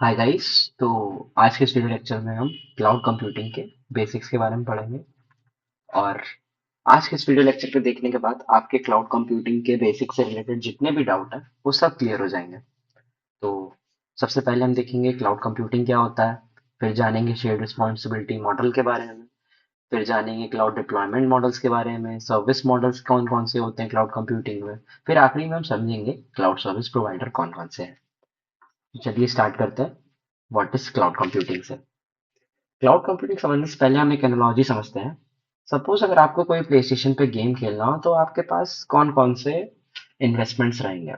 Hi guys. तो आज के इस वीडियो लेक्चर में हम क्लाउड कंप्यूटिंग के बेसिक्स के बारे में पढ़ेंगे। और आज के इस वीडियो लेक्चर को देखने के बाद आपके क्लाउड कंप्यूटिंग के बेसिक से रिलेटेड जितने भी डाउट है वो सब क्लियर हो जाएंगे। तो सबसे पहले हम देखेंगे क्लाउड कंप्यूटिंग क्या होता है, फिर जानेंगे शेयर्ड रिस्पॉन्सिबिलिटी मॉडल के बारे में, फिर जानेंगे क्लाउड डिप्लॉयमेंट मॉडल्स के बारे में, सर्विस मॉडल्स कौन कौन से होते हैं क्लाउड कंप्यूटिंग में, फिर आखिरी में हम समझेंगे क्लाउड सर्विस प्रोवाइडर कौन कौन से हैं। चलिए स्टार्ट करते हैं। व्हाट इज क्लाउड कंप्यूटिंग से। क्लाउड कंप्यूटिंग समझने से पहले हम एक एनालॉजी समझते हैं। सपोज अगर आपको कोई प्ले स्टेशन पे गेम खेलना हो तो आपके पास कौन कौन से इन्वेस्टमेंट्स रहेंगे।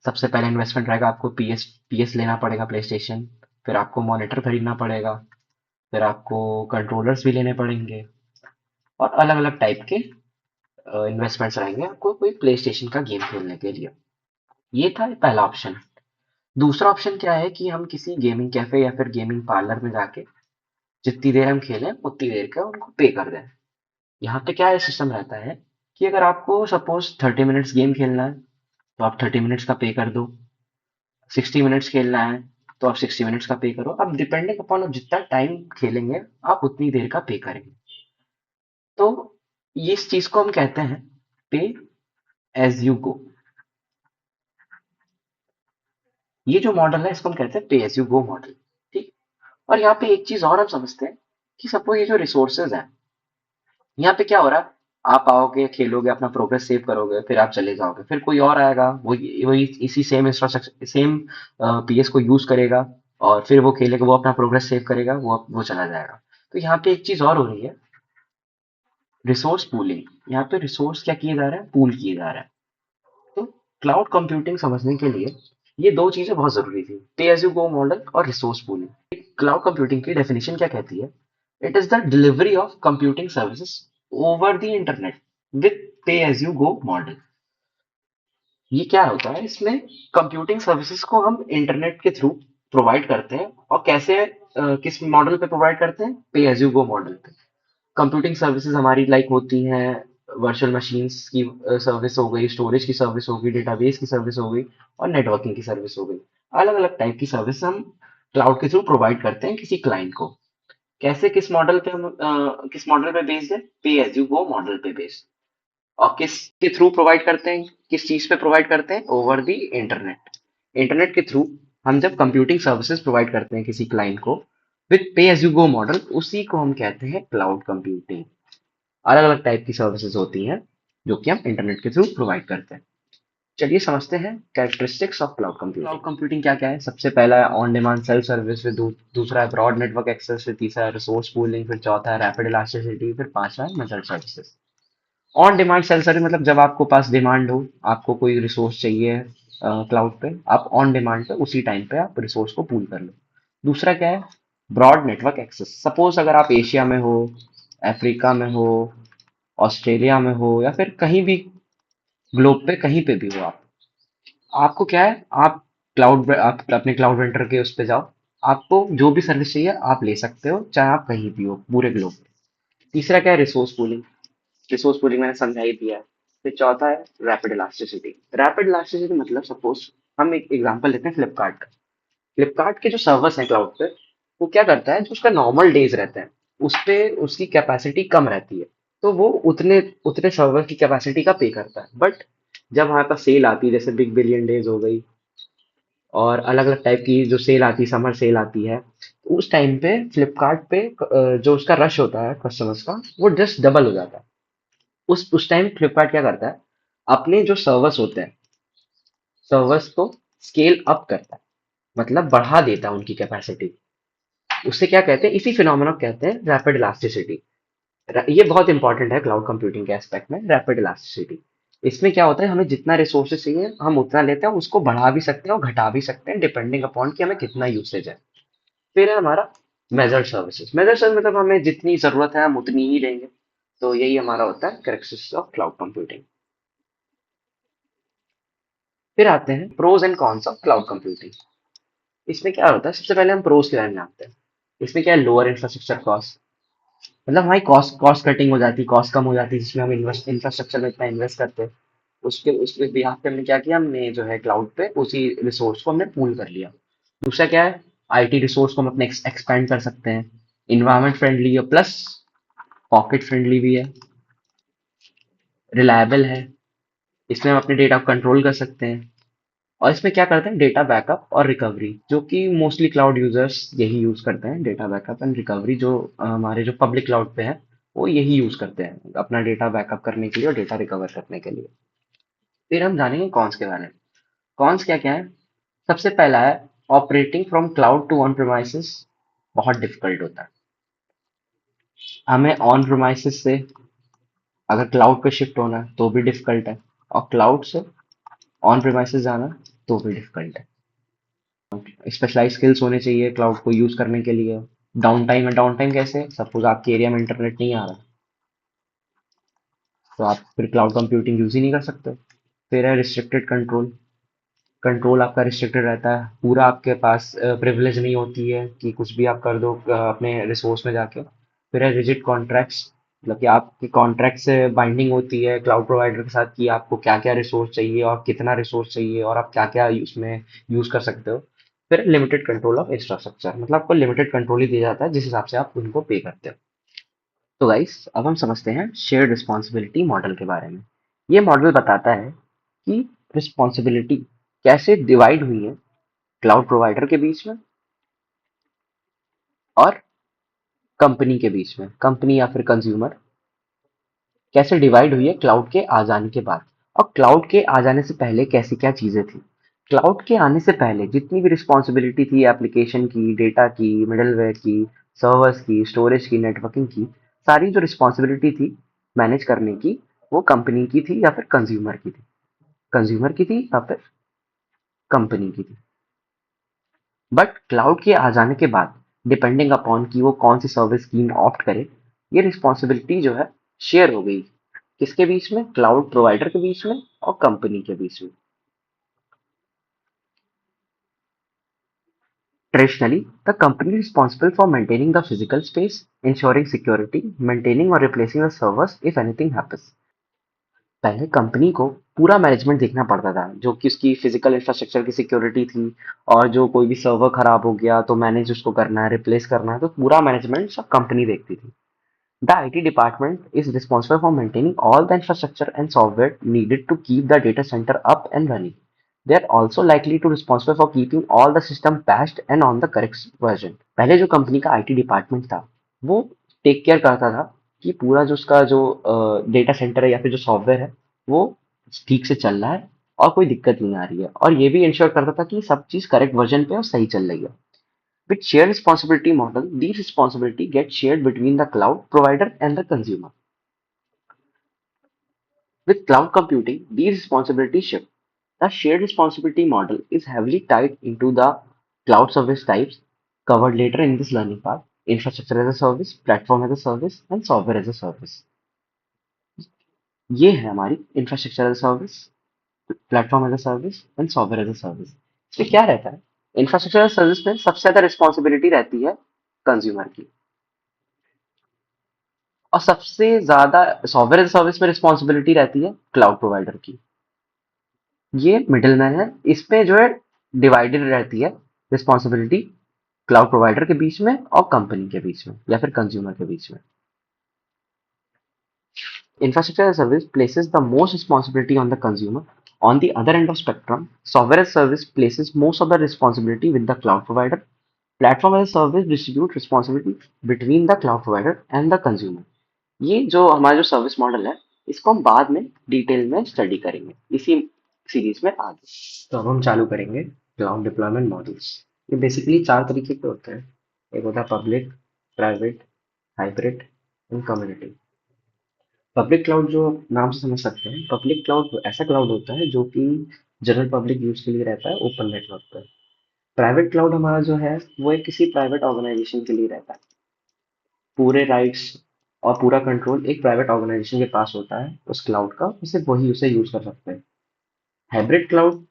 सबसे पहले इन्वेस्टमेंट रहेगा, आपको पीएस लेना पड़ेगा प्ले स्टेशन। फिर आपको मॉनिटर खरीदना पड़ेगा। फिर आपको कंट्रोलर्स भी लेने पड़ेंगे। और अलग अलग टाइप के इन्वेस्टमेंट्स रहेंगे आपको कोई प्ले स्टेशन का गेम खेलने के लिए। ये था पहला ऑप्शन। दूसरा ऑप्शन क्या है कि हम किसी गेमिंग कैफे या फिर गेमिंग पार्लर में जाके जितनी देर हम खेलें उतनी देर का उनको पे कर दें। यहाँ पे क्या सिस्टम रहता है कि अगर आपको सपोज 30 मिनट्स गेम खेलना है तो आप 30 मिनट्स का पे कर दो। 60 मिनट्स खेलना है तो आप 60 मिनट्स का पे करो। अब डिपेंडिंग अपॉन आप जितना टाइम खेलेंगे आप उतनी देर का पे करेंगे। तो ये इस चीज को हम कहते हैं पे एज यू गो। ये जो मॉडल है इसको हम कहते हैं पे एज यू गो मॉडल। ठीक। और यहाँ पे एक चीज और हम समझते हैं कि सपोज ये जो रिसोर्सेज है, यहाँ पे क्या हो रहा है, आप आओगे खेलोगे अपना प्रोग्रेस सेव करोगे फिर आप चले जाओगे, फिर कोई और आएगा वही वही इसी सेम इंफ्रास्ट्रक्चर सेम पीएस को यूज करेगा और फिर वो खेलेगा, वो अपना प्रोग्रेस सेव करेगा, वो चला जाएगा। तो यहाँ पे एक चीज और हो रही है, रिसोर्स पूलिंग। यहाँ पे रिसोर्स क्या किए जा रहा है, पूल किए जा रहा है। तो क्लाउड कंप्यूटिंग समझने के लिए ये दो चीजें बहुत जरूरी थी, पे एज यू गो मॉडल और रिसोर्स पूलिंग। क्लाउड कंप्यूटिंग की डेफिनेशन क्या कहती है, it is the delivery of computing services over the internet with पे एज यू गो मॉडल। ये क्या होता है, इसमें कंप्यूटिंग सर्विसेज को हम इंटरनेट के थ्रू प्रोवाइड करते हैं। और कैसे किस मॉडल पे प्रोवाइड करते हैं, पे एज यू गो मॉडल पे। कंप्यूटिंग सर्विसेज हमारी लाइक होती हैं वर्चुअल मशीन्स की सर्विस हो गई, स्टोरेज की सर्विस हो गई, डेटाबेस की सर्विस हो गई और नेटवर्किंग की सर्विस हो गई। अलग अलग टाइप की सर्विस हम क्लाउड के थ्रू प्रोवाइड करते हैं किसी क्लाइंट को। कैसे, किस मॉडल पे हम किस मॉडल पे बेस्ड है, पे एज यू गो मॉडल पे बेस्ड। और किस के थ्रू प्रोवाइड करते हैं, किस चीज पे प्रोवाइड करते हैं, ओवर द इंटरनेट। इंटरनेट के थ्रू हम जब कंप्यूटिंग सर्विसेज प्रोवाइड करते हैं किसी क्लाइंट को विद पे एज यू गो मॉडल, उसी को हम कहते हैं क्लाउड कंप्यूटिंग। अलग अलग टाइप की सर्विसेज होती हैं जो कि हम इंटरनेट के थ्रू प्रोवाइड करते हैं। चलिए समझते हैं characteristics of cloud computing. Cloud computing क्या क्या है, सबसे पहला है ऑन डिमांड सेल्फ सर्विस, फिर दूसरा है ब्रॉड नेटवर्क एक्सेस, फिर तीसरा है रिसोर्स पूलिंग, फिर चौथा है रैपिड इलास्टिसिटी, फिर पांचवा है method services. On demand self service मतलब जब आपको पास डिमांड हो, आपको कोई रिसोर्स चाहिए क्लाउड पे, आप ऑन डिमांड पे उसी टाइम पे आप रिसोर्स को पूल कर लो। दूसरा क्या है, ब्रॉड नेटवर्क एक्सेस। सपोज अगर आप एशिया में हो, अफ्रीका में हो, ऑस्ट्रेलिया में हो या फिर कहीं भी ग्लोब पे कहीं पे भी हो आप, आपको क्या है, आप अपने क्लाउड वेंडर के उस पे जाओ, आपको जो भी सर्विस चाहिए आप ले सकते हो चाहे आप कहीं भी हो पूरे ग्लोब पे। तीसरा क्या है, रिसोर्स पूलिंग। रिसोर्स पूलिंग मैंने समझा ही दिया है। फिर चौथा है रैपिड इलास्टिसिटी। रैपिड इलास्टिसिटी मतलब सपोज हम एक एग्जांपल लेते हैं फ्लिपकार्ट का। फ्लिपकार्ट के जो सर्वर्स हैं क्लाउड पे, वो क्या करता है, जो उसका नॉर्मल डेज रहता है उस पे उसकी कैपेसिटी कम रहती है, तो वो उतने उतने सर्वर की कैपेसिटी का पे करता है। बट जब हमारे पास सेल आती है, जैसे बिग बिलियन डेज हो गई और अलग अलग टाइप की जो सेल आती है, समर सेल आती है, तो उस टाइम पे फ्लिपकार्ट पे जो उसका रश होता है कस्टमर्स का वो जस्ट डबल हो जाता है। उस टाइम फ्लिपकार्ट क्या करता है, अपने जो सर्वर्स होते हैं, सर्वर्स को स्केल अप करता है, मतलब बढ़ा देता है उनकी कैपेसिटी। उसे क्या कहते हैं, इसी फिनोमेना को कहते हैं रैपिड इलास्टिसिटी। ये बहुत इंपॉर्टेंट है क्लाउड कंप्यूटिंग के एस्पेक्ट में, रैपिड इलास्टिसिटी। इसमें क्या होता है, हमें जितना रिसोर्सेज चाहिए हम उतना लेते हैं, उसको बढ़ा भी सकते हैं और घटा भी सकते हैं डिपेंडिंग अपॉन कि हमें कितना यूसेज है। फिर है हमारा मेजर्ड सर्विसेज। मेजर्ड सर्विस मतलब हमें जितनी जरूरत है हम उतनी ही लेंगे। तो यही हमारा होता है कैरेक्टरिस्टिक्स ऑफ क्लाउड कंप्यूटिंग। फिर आते हैं pros and cons of cloud computing. इसमें क्या होता है, सबसे पहले हम प्रोज के बारे में जानते हैं। इसमें क्या है, लोअर इंफ्रास्ट्रक्चर कॉस्ट। मतलब हमारी कॉस्ट कॉस्ट कटिंग हो जाती है, कॉस्ट कम हो जाती है, जिसमें हम इन्वेस्ट इंफ्रास्ट्रक्चर में इतना इन्वेस्ट करते हैं। उसके बिहाफ पे हमने क्या किया, हमने जो है क्लाउड पे उसी रिसोर्स को हमने पूल कर लिया। दूसरा क्या है, आईटी रिसोर्स को हम अपने एक्सपेंड कर सकते हैं। इन्वायरमेंट फ्रेंडली है प्लस पॉकेट फ्रेंडली भी है, रिलायबल है। इसमें हम अपने डेटा को कंट्रोल कर सकते हैं। और इसमें क्या करते हैं, डेटा बैकअप और रिकवरी, जो कि मोस्टली क्लाउड यूजर्स यही यूज करते हैं। डेटा बैकअप एंड रिकवरी जो हमारे जो पब्लिक क्लाउड पे है वो यही यूज करते हैं अपना डेटा बैकअप करने के लिए और डेटा रिकवर करने के लिए। फिर हम जानेंगे कॉन्स के बारे में। कॉन्स क्या क्या है। सबसे पहला है operating from cloud to on premises बहुत डिफिकल्ट होता है। हमें ऑन प्रेमाइसेस से अगर क्लाउड पे शिफ्ट होना है तो भी डिफिकल्ट है, और क्लाउड से ऑन प्रेमाइसेस जाना तो भी डिफिकल्ट है। स्पेशलाइज स्किल्स होने चाहिए क्लाउड को यूज करने के लिए। डाउन टाइम है, डाउन टाइम कैसे, सपोज आपके एरिया में इंटरनेट नहीं आ रहा तो आप फिर क्लाउड कंप्यूटिंग यूज ही नहीं कर सकते। फिर है रिस्ट्रिक्टेड कंट्रोल। कंट्रोल आपका रिस्ट्रिक्टेड रहता है, पूरा आपके पास प्रिविलेज नहीं होती है कि कुछ भी आप कर दो अपने रिसोर्स में जाके। फिर है रिजिड कॉन्ट्रैक्ट्स, मतलब कि आपकी कॉन्ट्रैक्ट से बाइंडिंग होती है क्लाउड प्रोवाइडर के साथ कि आपको क्या क्या रिसोर्स चाहिए और कितना रिसोर्स चाहिए और आप क्या क्या उसमें यूज कर सकते हो। फिर लिमिटेड कंट्रोल ऑफ इंफ्रास्ट्रक्चर, मतलब आपको लिमिटेड कंट्रोल ही दिया जाता है जिस हिसाब से आप उनको पे करते हो। तो गाइस अब हम समझते हैं शेयर्ड रिस्पॉन्सिबिलिटी मॉडल के बारे में। ये मॉडल बताता है कि रिस्पॉन्सिबिलिटी कैसे डिवाइड हुई है क्लाउड प्रोवाइडर के बीच में और कंपनी के बीच में, कंपनी या फिर कंज्यूमर कैसे डिवाइड हुई है क्लाउड के आ जाने के बाद, और क्लाउड के आ जाने से पहले कैसी क्या चीजें थी। क्लाउड के आने से पहले जितनी भी रिस्पॉन्सिबिलिटी थी एप्लीकेशन की, डेटा की, मिडलवेयर की, सर्वर्स की, स्टोरेज की, नेटवर्किंग की, सारी जो रिस्पॉन्सिबिलिटी थी मैनेज करने की, वो कंपनी की थी या फिर कंज्यूमर की थी। कंज्यूमर की थी या फिर कंपनी की थी। बट क्लाउड के आ जाने के बाद डिपेंडिंग अपॉन कि वो कौन सी सर्विस स्कीम ऑप्ट करे, ये रिस्पॉन्सिबिलिटी जो है शेयर हो गई। किसके बीच में, क्लाउड प्रोवाइडर के बीच में और कंपनी के बीच में। Traditionally, the company is responsible for maintaining the physical space, ensuring security, maintaining or replacing the servers if anything happens. पहले कंपनी को पूरा मैनेजमेंट देखना पड़ता था, जो कि उसकी फिजिकल इंफ्रास्ट्रक्चर की सिक्योरिटी थी, और जो कोई भी सर्वर खराब हो गया तो मैनेज उसको करना है, रिप्लेस करना है, तो पूरा मैनेजमेंट सब कंपनी देखती थी। The IT department is responsible for maintaining all the infrastructure and software needed to keep the data center up and running. They are also likely to responsible for keeping all the system patched and on the correct version. पहले जो company का IT department था वो take care करता था कि पूरा जो उसका जो डेटा सेंटर है या फिर जो सॉफ्टवेयर है वो ठीक से चल रहा है और कोई दिक्कत नहीं आ रही है, और ये भी इंश्योर करता था कि सब चीज करेक्ट वर्जन पे और सही चल रही है। With shared responsibility model, these responsibility get shared between the cloud provider and the consumer. With cloud computing, these responsibilities shift. The shared responsibility model is heavily tied into the cloud service types covered later in this learning path: infrastructure as a service, platform as a service, and software as a service. ये है हमारी infrastructure as a service, platform as a service and software as a service. इसमें क्या रहता है, infrastructure as service में सबसे ज्यादा रिस्पॉन्सिबिलिटी रहती है कंज्यूमर की, और सबसे ज्यादा सॉफ्टवेयर एज सर्विस में रिस्पॉन्सिबिलिटी रहती है क्लाउड प्रोवाइडर की। ये मिडिल मैन है, इसमें जो है डिवाइडेड रहती है रिस्पॉन्सिबिलिटी क्लाउड प्रोवाइडर के बीच में और कंपनी के बीच में या फिर कंज्यूमर के बीच में। Infrastructure as a service places the most responsibility on the consumer. On the other end of spectrum, software as a service places most of the responsibility with the cloud provider. Platform as a service distribute responsibility between the cloud provider and the consumer. ये जो हमारा जो service model है इसको हम बाद में detail में स्टडी करेंगे इसी सीरीज में आगे। तो अब हम चालू करेंगे क्लाउड डिप्लॉयमेंट मॉडल्स। ये बेसिकली चार तरीके के होते हैं। एक होता है public, private, hybrid and community. Public cloud जो नाम से समझ सकते हैं, पब्लिक क्लाउड ऐसा क्लाउड होता है जो कि जनरल पब्लिक यूज के लिए रहता है ओपन नेटवर्क पर। प्राइवेट क्लाउड हमारा जो है वो एक किसी प्राइवेट ऑर्गेनाइजेशन के लिए रहता है। पूरे राइट्स और पूरा कंट्रोल एक प्राइवेट ऑर्गेनाइजेशन के पास होता है उस क्लाउड का, सिर्फ वही उसे यूज कर सकते हैं। हाइब्रिड क्लाउड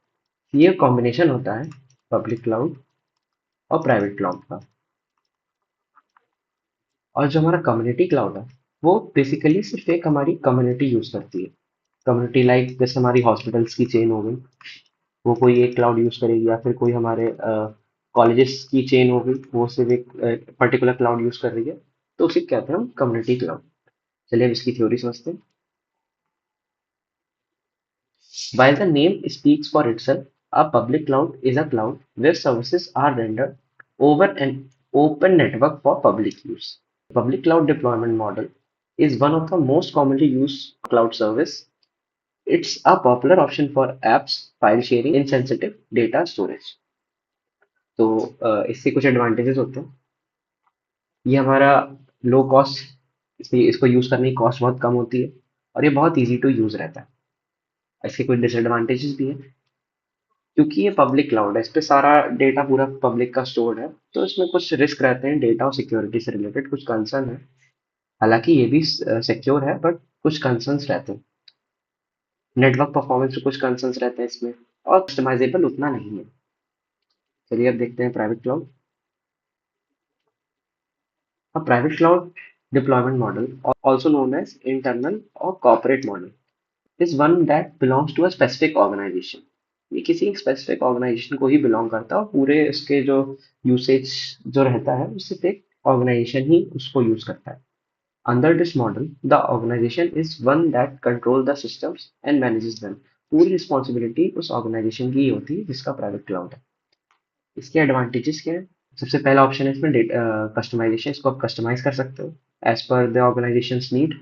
ये कॉम्बिनेशन होता है पब्लिक क्लाउड और प्राइवेट क्लाउड का। और जो हमारा कम्युनिटी क्लाउड है वो बेसिकली सिर्फ एक हमारी कम्युनिटी यूज करती है। कम्युनिटी लाइक जैसे हमारी हॉस्पिटल्स की चेन हो गई, वो कोई एक क्लाउड यूज करेगी, या फिर कोई हमारे कॉलेजेस की चेन हो गई, वो सिर्फ एक पर्टिकुलर क्लाउड यूज कर रही है, तो उसे क्या कहते हैं हम, कम्युनिटी क्लाउड। चलिए अब इसकी थ्योरी समझते हैं। While the name speaks for itself, a public cloud is a cloud where services are rendered over an open network for public use. Public cloud deployment model is one of the most commonly used cloud service. It's a popular option for apps, file sharing, insensitive data storage. तो इससे कुछ advantages होते हैं। ये हमारा low cost, इसको use करने की कॉस्ट बहुत कम होती है, और ये बहुत इजी टू यूज रहता है। इसके कुछ डिसएडवांटेजेस भी है, क्योंकि ये पब्लिक क्लाउड है, इस पे सारा डेटा पूरा पब्लिक का स्टोर्ड है, तो इसमें कुछ रिस्क रहते हैं, डेटा और सिक्योरिटी से रिलेटेड कुछ कंसर्न है। हालांकि ये भी सिक्योर है, बट कुछ कंसर्न्स रहते हैं। नेटवर्क परफॉर्मेंस पे कुछ कंसर्न्स रहते हैं इसमें, और कस्टमाइजेबल उतना नहीं है। चलिए अब देखते हैं private cloud. A private cloud deployment model, also known as internal or corporate model, is one that belongs to a specific organization. ये किसी स्पेसिफिक ऑर्गेनाइजेशन को ही बिलोंग करता है, और पूरे इसके जो यूसेज जो रहता है वो सिर्फ एक ऑर्गेनाइजेशन ही उसको यूज करता है। Under this model the organisation is one that control the systems and manages them. पूरी रिस्पॉन्सिबिलिटी उस ऑर्गेनाइजेशन की ही होती है जिसका प्राइवेट क्लाउड है। इसके एडवांटेजेस क्या है? सबसे पहला ऑप्शन है इसमें कस्टमाइजेशन, इसको आप कस्टमाइज कर सकते हो as per the organisation need.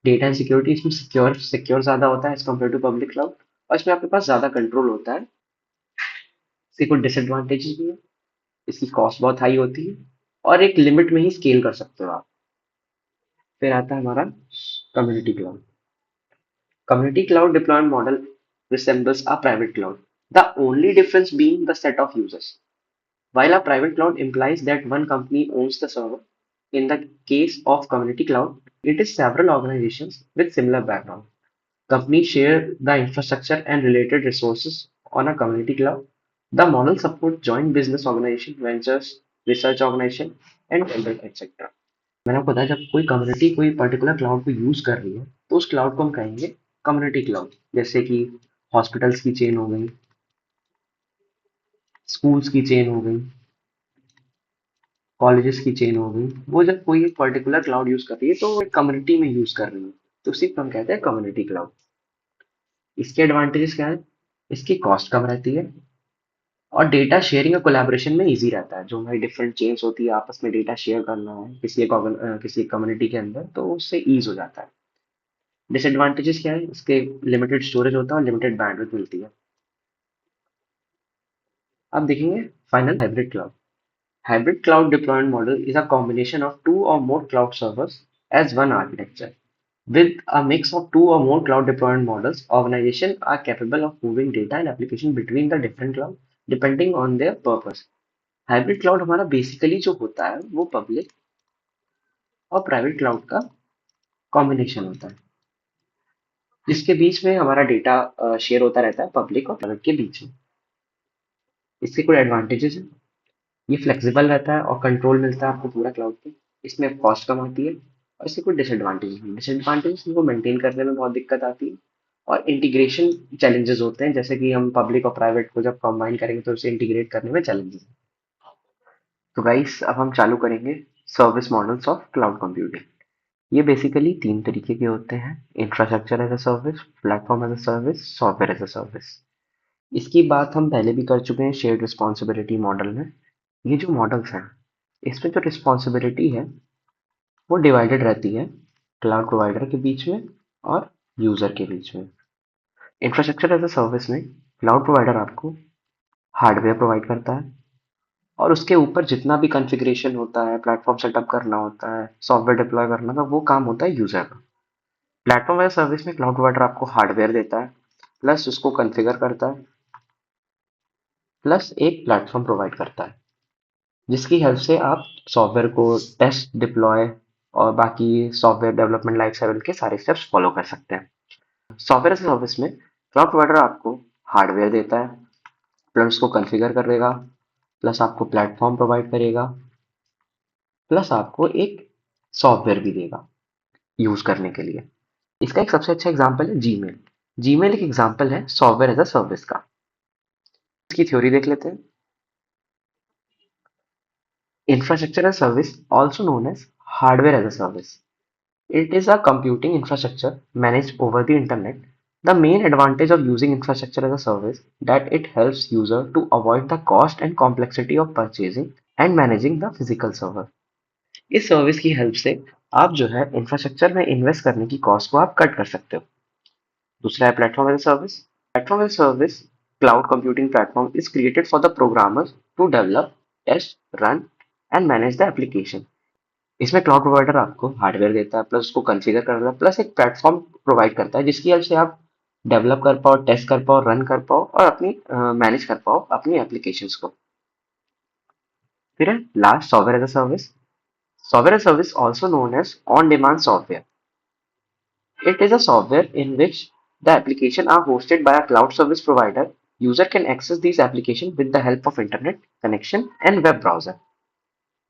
Data and security, इसमें सिक्योर सिक्योर ज्यादा होता है as compare to public cloud, और इसमें आपके पास ज्यादा कंट्रोल होता है। इसके कुछ डिसएडवांटेजेस भी है, इसकी कॉस्ट बहुत हाई होती है, और एक लिमिट में ही स्केल कर सकते हो आप। फिर आता है हमारा community cloud. Community cloud deployment model resembles a private cloud, the only difference being the set of users. While a private cloud implies that one company owns the server, in the case of community cloud, it is several organizations with similar background. Companies share the infrastructure and related resources on a community cloud. The model supports joint business organization, ventures, research organization, and vendors, etc. मैंने आपको बताया, जब कोई community कोई particular cloud को use कर रही है, तो उस क्लाउड को हम कहेंगे कम्युनिटी क्लाउड। जैसे कि हॉस्पिटल्स की चेन हो गई, स्कूल्स की चेन हो गई, कॉलेजेस की चेन हो गई, वो जब कोई एक पर्टिकुलर क्लाउड यूज कर रही है तो वो एक कम्युनिटी में यूज कर रही है, तो उसी को हम कहते हैं कम्युनिटी क्लाउड। इसके एडवांटेजेस क्या है? इसकी कॉस्ट कम रहती है, और डेटा शेयरिंग और कोलैबोरेशन में इजी रहता है। जो हमारी डिफरेंट चेन्स होती है, आपस में डेटा शेयर करना है किसी कम्युनिटी के अंदर, तो उससे ईज हो जाता है। डिसएडवांटेजेस क्या है? इसके लिमिटेड स्टोरेज होता है और लिमिटेड बैंडविड्थ मिलती है। अब देखेंगे final hybrid cloud. Hybrid cloud deployment model is a combination of two or more cloud servers as one architecture. With a mix of two or more cloud deployment models, organizations are capable of moving data and application between the different cloud depending on their purpose. Hybrid cloud हमारा basically जो होता है वो public और private cloud का combination होता है, जिसके बीच में हमारा डेटा शेयर होता रहता है पब्लिक और प्राइवेट के बीच में। इसके कुछ एडवांटेजेस हैं। ये फ्लेक्सिबल रहता है और कंट्रोल मिलता है आपको पूरा क्लाउड पे। इसमें कॉस्ट कम आती है, और इससे कुछ डिसएडवांटेज इनको मेंटेन करने में बहुत दिक्कत आती है, और इंटीग्रेशन चैलेंजेस होते हैं, जैसे कि हम पब्लिक और प्राइवेट को जब कंबाइन करेंगे तो उसे इंटीग्रेट करने में चैलेंजेस। तो गाइस अब हम चालू करेंगे service models of cloud computing. ये बेसिकली तीन तरीके के होते हैं: infrastructure as a service, platform as a service, software as a service. इसकी बात हम पहले भी कर चुके हैं शेयर्ड रिस्पॉन्सिबिलिटी मॉडल में। ये जो मॉडल्स हैं, इसमें जो रिस्पॉन्सिबिलिटी है वो डिवाइडेड रहती है क्लाउड प्रोवाइडर के बीच में और यूजर के बीच में। इंफ्रास्ट्रक्चर एज अ सर्विस में क्लाउड प्रोवाइडर आपको हार्डवेयर प्रोवाइड करता है, और उसके ऊपर जितना भी कॉन्फ़िगरेशन होता है, प्लेटफॉर्म सेटअप करना होता है, सॉफ्टवेयर डिप्लॉय करना का, वो काम होता है यूजर का। प्लेटफॉर्म एज सर्विस में क्लाउड प्रोवाइडर आपको हार्डवेयर देता है, प्लस उसको कॉन्फ़िगर करता है, प्लस एक प्लेटफॉर्म प्रोवाइड करता है जिसकी हेल्प से आप सॉफ्टवेयर को टेस्ट, डिप्लॉय और बाकी सॉफ्टवेयर डेवलपमेंट लाइफ साइकिल के सारे स्टेप्स फॉलो कर सकते हैं। सॉफ्टवेयर एज सर्विस में क्लाउड प्रोवाइडर आपको हार्डवेयर देता है, प्लस उसको कॉन्फ़िगर करेगा, प्लस आपको प्लेटफॉर्म प्रोवाइड करेगा, प्लस आपको एक सॉफ्टवेयर भी देगा यूज करने के लिए। इसका एक सबसे अच्छा एग्जांपल है जीमेल। जीमेल एक एग्जांपल है सॉफ्टवेयर एज अ सर्विस का। इसकी थ्योरी देख लेते हैं। Infrastructure as a service, also known as hardware as a service. It is a computing infrastructure managed over the internet. The main advantage of using infrastructure as a service that it helps user to avoid the cost and complexity of purchasing and managing the physical server. इस service की help से आप जो है infrastructure में invest करने की cost को आप कट कर सकते हो. दूसरा है platform as service. Platform as service cloud computing platform is created for the programmers to develop, test, run and manage the application. इसमें क्लाउड प्रोवाइडर आपको हार्डवेयर देता है, प्लस उसको कॉन्फ़िगर करता है, प्लस एक प्लेटफॉर्म प्रोवाइड करता है जिसकी हेल्प से आप डेवलप कर पाओ, टेस्ट कर पाओ, रन कर पाओ और अपनी मैनेज कर पाओ अपनी एप्लीकेशंस को. फिर है last software as a service. Software as service also known as on demand software. It is a software in which the application are hosted by a cloud service provider. User can access these applications with the help of internet connection and web browser.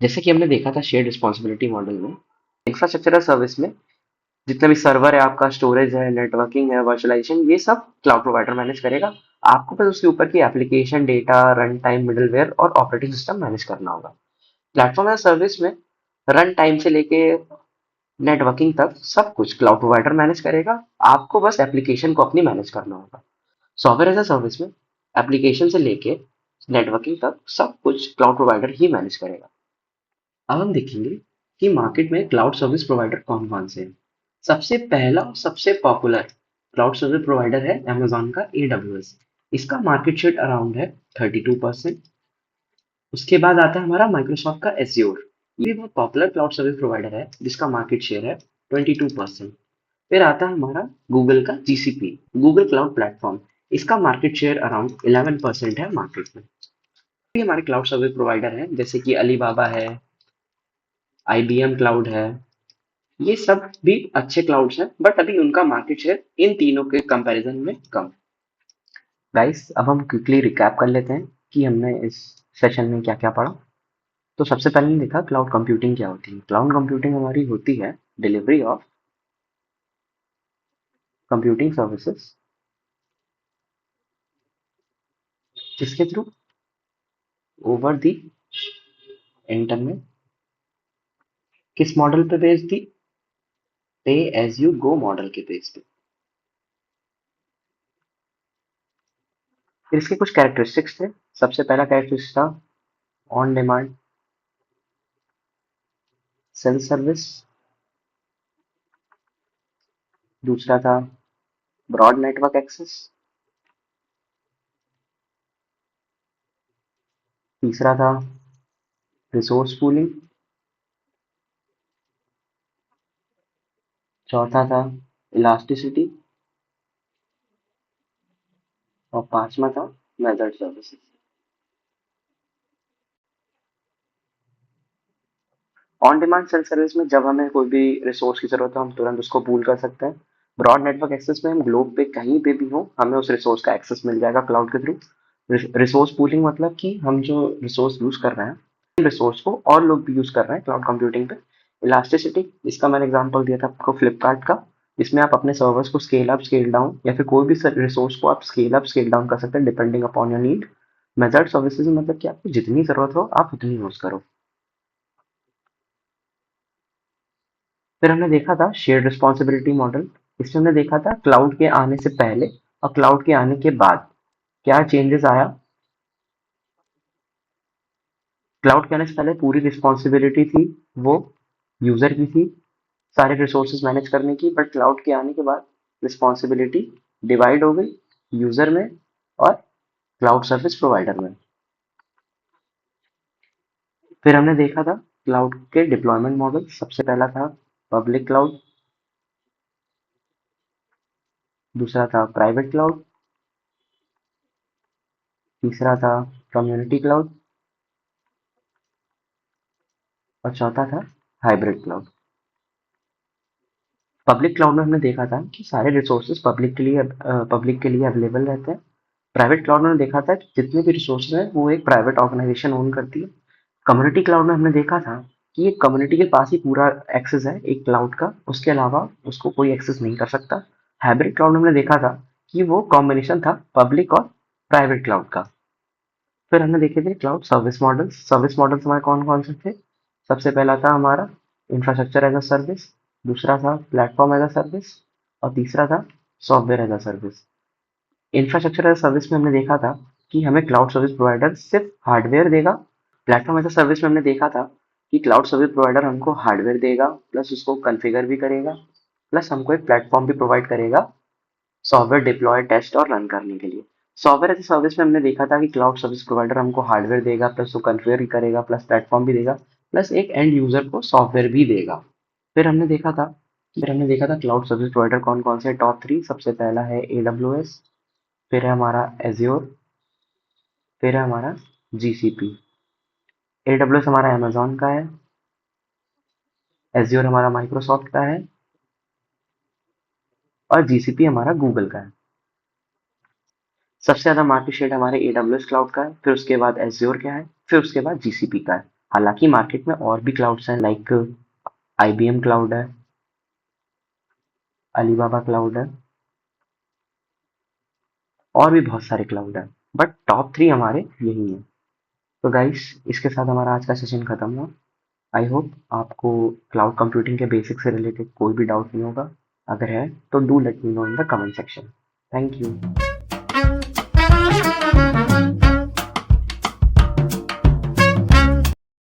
जैसे कि हमने देखा था shared responsibility model में, infrastructure service में जितना भी server है, आपका स्टोरेज है, नेटवर्किंग है, वर्चुअलाइजेशन, ये सब क्लाउड प्रोवाइडर मैनेज करेगा. आपको बस उसके ऊपर की application, data, run time, middleware और ऑपरेटिंग सिस्टम मैनेज करना होगा. प्लेटफॉर्म एज सर्विस में रन टाइम से लेके नेटवर्किंग तक सब कुछ क्लाउड प्रोवाइडर मैनेज करेगा. आपको बस एप्लीकेशन को अपनी मैनेज करना होगा. सॉफ्टवेयर एज अ सर्विस में एप्लीकेशन से लेके नेटवर्किंग तक सब कुछ क्लाउड प्रोवाइडर ही मैनेज करेगा. अब हम देखेंगे कि मार्केट में क्लाउड सर्विस प्रोवाइडर कौन कौन से हैं. सबसे पहला और सबसे पॉपुलर क्लाउड सर्विस प्रोवाइडर है अमेजोन का AWS. इसका मार्केट शेयर अराउंड है 32%. उसके बाद आता है हमारा माइक्रोसॉफ्ट का एज्योर. ये भी बहुत पॉपुलर क्लाउड सर्विस प्रोवाइडर है जिसका मार्केट शेयर है 22%. फिर आता है हमारा गूगल का GCP, गूगल क्लाउड प्लेटफॉर्म. इसका मार्केट शेयर अराउंड 11% है मार्केट में. ये हमारे क्लाउड सर्विस प्रोवाइडर हैं जैसे कि अलीबाबा है, IBM क्लाउड है. ये सब भी अच्छे क्लाउड्स हैं बट अभी उनका मार्केट शेयर इन तीनों के कंपैरिजन में कम. गाइस, अब हम क्विकली रिकैप कर लेते हैं कि हमने इस सेशन में क्या क्या पढ़ा. तो सबसे पहले हमने देखा क्लाउड कंप्यूटिंग क्या होती है. क्लाउड कंप्यूटिंग हमारी होती है डिलीवरी ऑफ कंप्यूटिंग सर्विसेज जिसके थ्रू ओवर दी इंटरनेट. किस मॉडल पे बेस्ड थी? पे एज यू गो मॉडल के बेस पे. फिर इसके कुछ कैरेक्टरिस्टिक्स थे. सबसे पहला कैरेक्टरिस्टिक था ऑन डिमांड सेल्फ सर्विस. दूसरा था ब्रॉड नेटवर्क एक्सेस. तीसरा था रिसोर्स पूलिंग. चौथा था इलास्टिसिटी. और पांचवा था method services. On demand self service में जब हमें कोई भी रिसोर्स की जरूरत हो हम तुरंत उसको पूल कर सकते हैं. ब्रॉड नेटवर्क एक्सेस में हम ग्लोब पे कहीं पे भी हो हमें उस रिसोर्स का एक्सेस मिल जाएगा क्लाउड के थ्रू. रिसोर्स पूलिंग मतलब कि हम जो रिसोर्स यूज कर रहे हैं रिसोर्स को और लोग भी यूज कर रहे हैं क्लाउड कंप्यूटिंग पे. इलास्टिसिटी, इसका मैंने एग्जांपल दिया था आपको फ्लिपकार्ट का. इसमें आप अपने सर्वर्स को स्केल अप स्केल डाउन या फिर कोई भी रिसोर्स को आप स्केल अप स्केल डाउन कर सकते हैं depending upon your need. Method services मतलब कि आपको जितनी जरूरत हो आप उतनी यूज करो. फिर हमने देखा था शेयर्ड रिस्पॉन्सिबिलिटी मॉडल. इसमें हमने देखा था क्लाउड के आने से पहले और क्लाउड के आने के बाद क्या चेंजेस आया. क्लाउड के आने से पहले पूरी रिस्पॉन्सिबिलिटी थी वो यूजर की थी सारे रिसोर्सेज मैनेज करने की. बट क्लाउड के आने के बाद रिस्पॉन्सिबिलिटी डिवाइड हो गई यूजर में और क्लाउड सर्विस प्रोवाइडर में. फिर हमने देखा था क्लाउड के डिप्लॉयमेंट मॉडल. सबसे पहला था पब्लिक क्लाउड. दूसरा था प्राइवेट क्लाउड. तीसरा था कम्युनिटी क्लाउड. और चौथा था हाइब्रिड क्लाउड. पब्लिक क्लाउड में हमने देखा था कि सारे रिसोर्सेज पब्लिक के लिए अवेलेबल रहते हैं. प्राइवेट क्लाउड में हमने देखा था कि जितने भी रिसोर्सेज हैं वो एक प्राइवेट ऑर्गेनाइजेशन ओन करती है. कम्युनिटी क्लाउड में हमने देखा था कि एक कम्युनिटी के पास ही पूरा एक्सेस है एक क्लाउड का, उसके अलावा उसको कोई एक्सेस नहीं कर सकता. हाइब्रिड क्लाउड में हमने देखा था कि वो कॉम्बिनेशन था पब्लिक और प्राइवेट क्लाउड का. फिर हमने देखे थे cloud service models. Service models हमारे कौन कौन से थे? सबसे पहला था हमारा इंफ्रास्ट्रक्चर एज अ सर्विस, दूसरा था प्लेटफॉर्म एज अ सर्विस, और तीसरा था software as a service. Infrastructure as a service में हमने देखा था कि हमें क्लाउड सर्विस प्रोवाइडर सिर्फ हार्डवेयर देगा। प्लेटफॉर्म एज अ सर्विस में हमने देखा था कि क्लाउड सर्विस प्रोवाइडर हमको हार्डवेयर देगा, प्लस उसको कॉन्फ़िगर भी करेगा, प्लस हमको एक प्लेटफॉर्म भी प्रोवाइड करेगा सॉफ्टवेयर डिप्लॉय, टेस्ट और रन करने के लिए। सॉफ्टवेयर एज ए सर्विस में हमने देखा था कि क्लाउड सर्विस प्रोवाइडर हमको हार्डवेयर देगा, प्लस वो कॉन्फ़िगर भी करेगा, प्लस प्लेटफॉर्म भी देगा, प्लस एक एंड यूजर को सॉफ्टवेयर भी देगा। फिर हमने देखा था क्लाउड सर्विस प्रोवाइडर कौन कौन से टॉप थ्री। सबसे पहला है AWS, फिर है हमारा एज्योर, फिर है हमारा GCP। AWS हमारा अमेजोन का है, एज्योर हमारा माइक्रोसॉफ्ट का है, और GCP हमारा गूगल का है। सबसे ज्यादा मार्केट शेयर हमारे AWS क्लाउड का है, फिर उसके बाद एज्योर का है, फिर उसके बाद GCP का है। हालांकि मार्केट में और भी क्लाउड्स हैं, लाइक IBM क्लाउड है, अलीबाबा क्लाउड है, और भी बहुत सारे क्लाउड है, बट टॉप थ्री हमारे यही हैं। तो गाइस, इसके साथ हमारा आज का सेशन खत्म हुआ। आई होप आपको क्लाउड कंप्यूटिंग के बेसिक से रिलेटेड कोई भी डाउट नहीं होगा। अगर है तो do let me know in the comment section. Thank you.